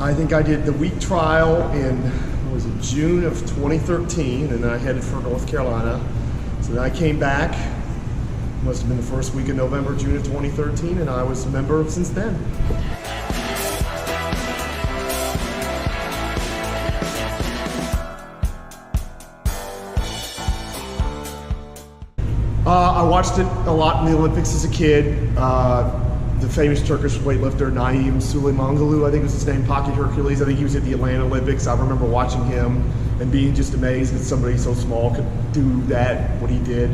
I think I did the week trial in, what was it, June of 2013, and then I headed for North Carolina. So then I came back, must have been the first week of November, June of 2013, and I was a member since then. I watched it a lot in the Olympics as a kid. The famous Turkish weightlifter Naim Suleimanoglu, I think was his name, Pocket Hercules. I think he was at the Atlanta Olympics. I remember watching him and being just amazed that somebody so small could do that, what he did.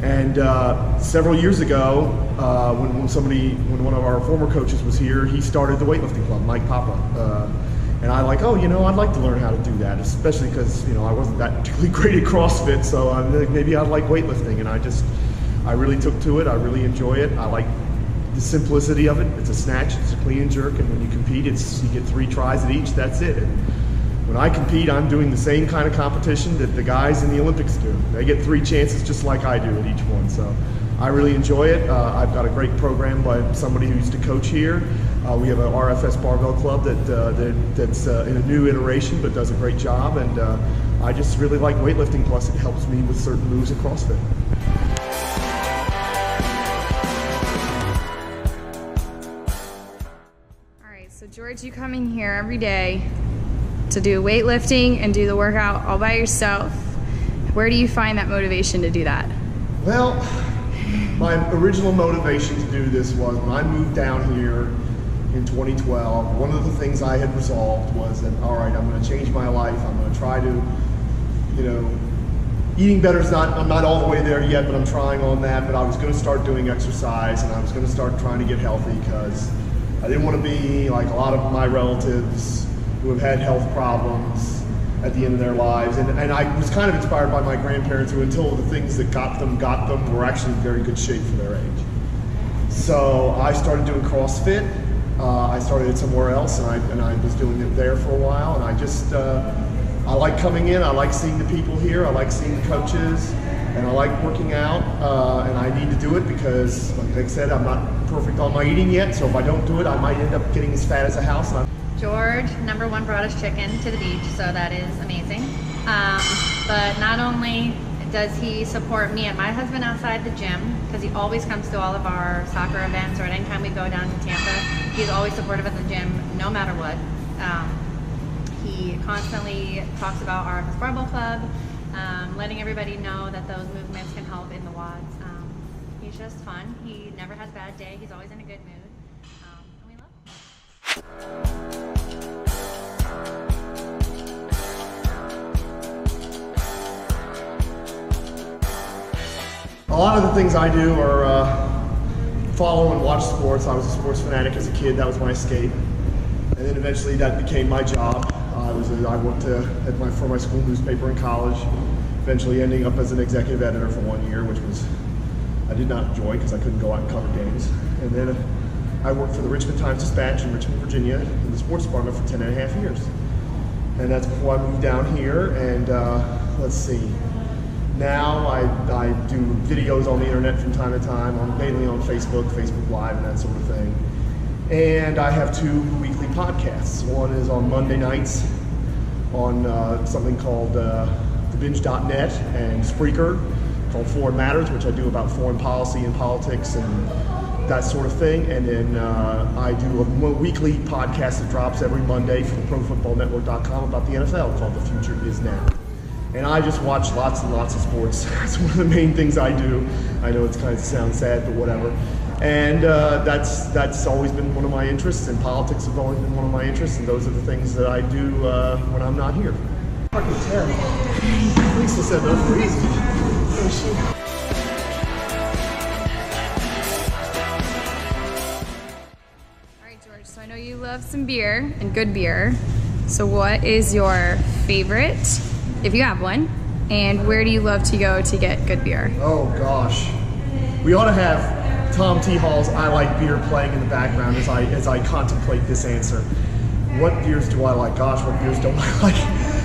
And several years ago, when one of our former coaches was here, he started the weightlifting club, Mike Papa. And I like, oh, I'd like to learn how to do that, especially because, I wasn't that particularly great at CrossFit, so I'm like, maybe I'd like weightlifting. And I really took to it. I really enjoy it. I like the simplicity of it. It's a snatch, it's a clean and jerk, and when you compete, you get 3 tries at each, that's it. And when I compete, I'm doing the same kind of competition that the guys in the Olympics do. They get 3 chances just like I do at each one. So I really enjoy it. I've got a great program by somebody who used to coach here. We have an RFS Barbell Club that's in a new iteration but does a great job, and I just really like weightlifting, plus it helps me with certain moves at CrossFit. Alright, so George, you come in here every day to do weightlifting and do the workout all by yourself. Where do you find that motivation to do that? Well, my original motivation to do this was when I moved down here in 2012, one of the things I had resolved was that, all right, I'm going to change my life. I'm going to try to, eating better is I'm not all the way there yet, but I'm trying on that. But I was going to start doing exercise, and I was going to start trying to get healthy because I didn't want to be like a lot of my relatives who have had health problems at the end of their lives. And I was kind of inspired by my grandparents who, until the things that got them, were actually in very good shape for their age. So I started doing CrossFit. I started it somewhere else, and I was doing it there for a while, and I like coming in, I like seeing the people here, I like seeing the coaches, and I like working out, and I need to do it because, like I said, I'm not perfect on my eating yet, so if I don't do it, I might end up getting as fat as a house. George, #1 brought us chicken to the beach, so that is amazing. But not only does he support me and my husband outside the gym, because he always comes to all of our soccer events, or at any time we go down to Tampa, he's always supportive of the gym, no matter what. He constantly talks about our Barbell Club, letting everybody know that those movements can help in the WODs. He's just fun. He never has a bad day. He's always in a good mood. And we love him. A lot of the things I do are follow and watch sports. I was a sports fanatic as a kid. That was my escape. And then eventually that became my job. I worked for my school newspaper in college, eventually ending up as an executive editor for 1 year, which I did not enjoy because I couldn't go out and cover games. And then I worked for the Richmond Times-Dispatch in Richmond, Virginia, in the sports department for 10.5 years. And that's before I moved down here, and let's see. Now I do videos on the internet from time to time, mainly on Facebook Live and that sort of thing. And I have 2 weekly podcasts. One is on Monday nights on something called thebinge.net and Spreaker, called Foreign Matters, which I do about foreign policy and politics and that sort of thing. And then I do a weekly podcast that drops every Monday for ProFootballNetwork.com about the NFL called The Future Is Now. And I just watch lots and lots of sports. That's one of the main things I do. I know it kind of sounds sad, but whatever. And that's always been one of my interests, and politics have always been one of my interests, and those are the things that I do when I'm not here. I can tell. Lisa said no for easy. All right, George, so I know you love some beer, and good beer. So what is your favorite, if you have one, and where do you love to go to get good beer? Oh gosh, we ought to have Tom T. Hall's I Like Beer playing in the background as I contemplate this answer. What beers do I like? Gosh, what beers don't I like?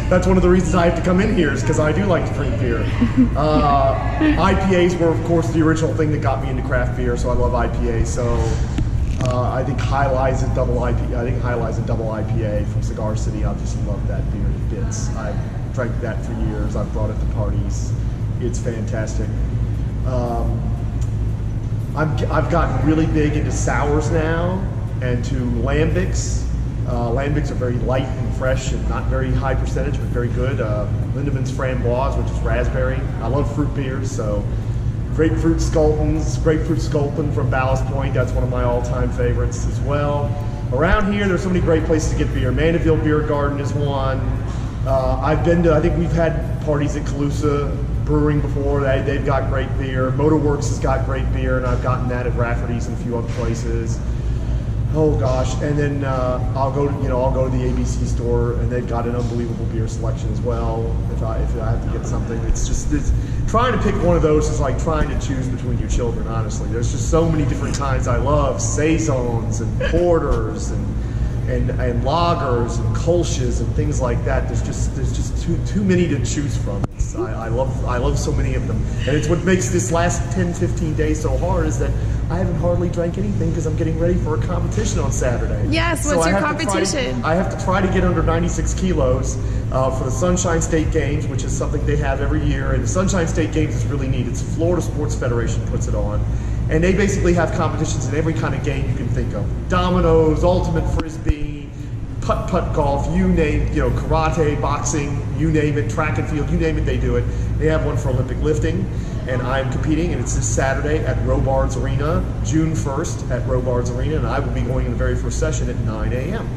That's one of the reasons I have to come in here, is because I do like to drink beer. IPAs were, of course, the original thing that got me into craft beer, so I love IPAs. So I think High Lie's a double IPA. I think High Lie's a double IPA from Cigar City. I just love that beer to bits. I've drank that for years. I've brought it to parties. It's fantastic. I've gotten really big into sours now and to lambics. Lambics are very light and fresh and not very high percentage, but very good. Lindemann's Framboise, which is raspberry. I love fruit beers, so Grapefruit Sculpin from Ballast Point. That's one of my all-time favorites as well. Around here, there's so many great places to get beer. Mandeville Beer Garden is one. I think we've had parties at Calusa Brewing before. They've got great beer. Motorworks has got great beer, and I've gotten that at Rafferty's and a few other places. Oh gosh, and then I'll go to the ABC store, and they've got an unbelievable beer selection as well. If I have to get something, it's trying to pick one of those is like trying to choose between your children. Honestly, there's just so many different kinds I love: saisons and porters and lagers and kolsches and things like that. There's just too many to choose from. I love so many of them, and it's what makes this last 10-15 days so hard is that I haven't hardly drank anything because I'm getting ready for a competition on Saturday. Yes, what's your competition? I have to try to get under 96 kilos for the Sunshine State Games, which is something they have every year. And the Sunshine State Games is really neat. It's Florida Sports Federation puts it on. And they basically have competitions in every kind of game you can think of. Dominoes, ultimate frisbee, putt-putt golf, you name, karate, boxing, you name it, track and field, you name it, they do it. They have one for Olympic lifting, and I'm competing, and it's this Saturday at Robards Arena, June 1st at Robards Arena, and I will be going in the very first session at 9 a.m.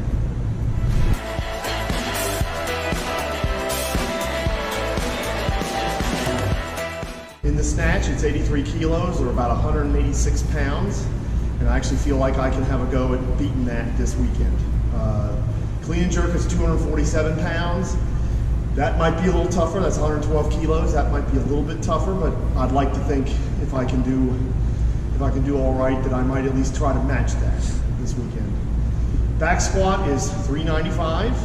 In the snatch, it's 83 kilos, or about 186 pounds, and I actually feel like I can have a go at beating that this weekend. Clean and jerk is 247 pounds. That might be a little tougher. That's 112 kilos. That might be a little bit tougher, but I'd like to think if I can do all right, that I might at least try to match that this weekend. Back squat is 395.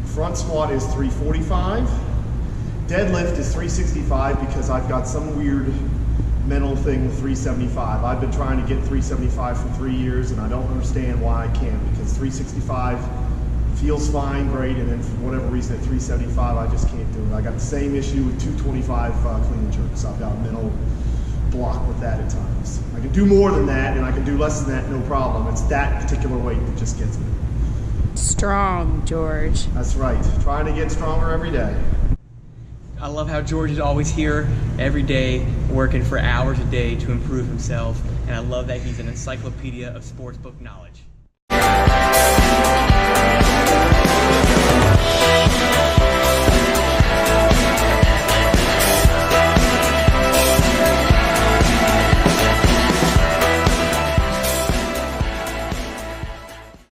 Front squat is 345. Deadlift is 365 because I've got some weird mental thing with 375. I've been trying to get 375 for 3 years, and I don't understand why I can't, because 365 feels fine, great, and then for whatever reason at 375 I just can't do it. I got the same issue with 225 clean and jerks. I've got a mental block with that at times. I can do more than that, and I can do less than that, no problem. It's that particular weight that just gets me. Strong, George. That's right. Trying to get stronger every day. I love how George is always here every day, working for hours a day to improve himself, and I love that he's an encyclopedia of sportsbook knowledge.